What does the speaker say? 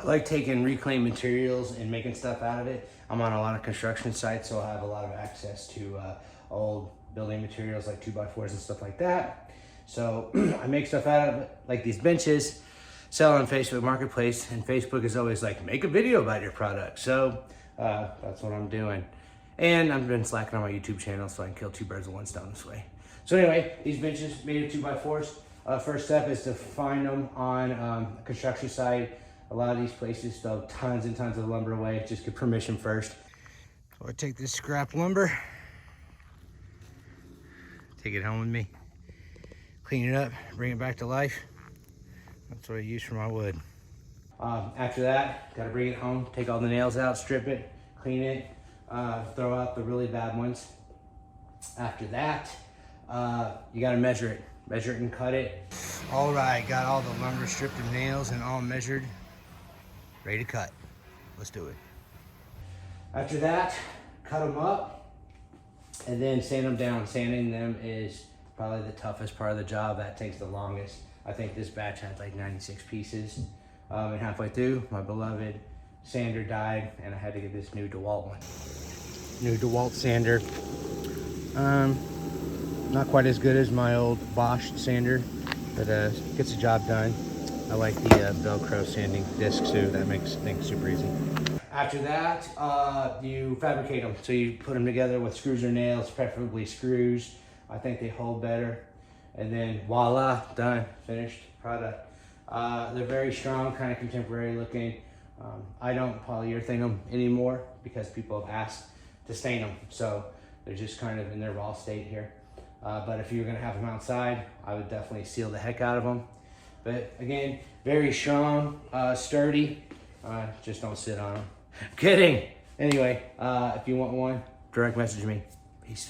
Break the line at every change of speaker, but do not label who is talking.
I like taking reclaimed materials and making stuff out of it. I'm on a lot of construction sites, so I have a lot of access to old building materials like 2x4s and stuff like that. So I make stuff out of it, like these benches, sell on Facebook Marketplace, and Facebook is always like, make a video about your product. So that's what I'm doing. And I've been slacking on my YouTube channel so I can kill two birds with one stone this way. So anyway, these benches made of 2x4s. First step is to find them on a construction site. A lot of these places throw tons and tons of lumber away. Just get permission first. So I take this scrap lumber, take it home with me, clean it up, bring it back to life. That's what I use for my wood. After that, gotta bring it home, take all the nails out, strip it, clean it, throw out the really bad ones. After that, you gotta measure it and cut it. All right, got all the lumber stripped and nails and all measured, ready to cut. Let's do it. After that, cut them up and then sand them down. Sanding them is probably the toughest part of the job. That takes the longest. I think this batch had like 96 pieces. And halfway through, my beloved sander died and I had to get this new DeWalt one. New DeWalt sander. Not quite as good as my old Bosch sander, but gets the job done. I like the Velcro sanding disc too. That makes things super easy. After that, you fabricate them. So you put them together with screws or nails, preferably screws. I think they hold better. And then voila, done, finished product. They're very strong, kind of contemporary looking. I don't polyurethane them anymore because people have asked to stain them. So they're just kind of in their raw state here. But if you're gonna have them outside, I would definitely seal the heck out of them. But again, very strong, sturdy. Just don't sit on them. Kidding. Anyway, if you want one, direct message me.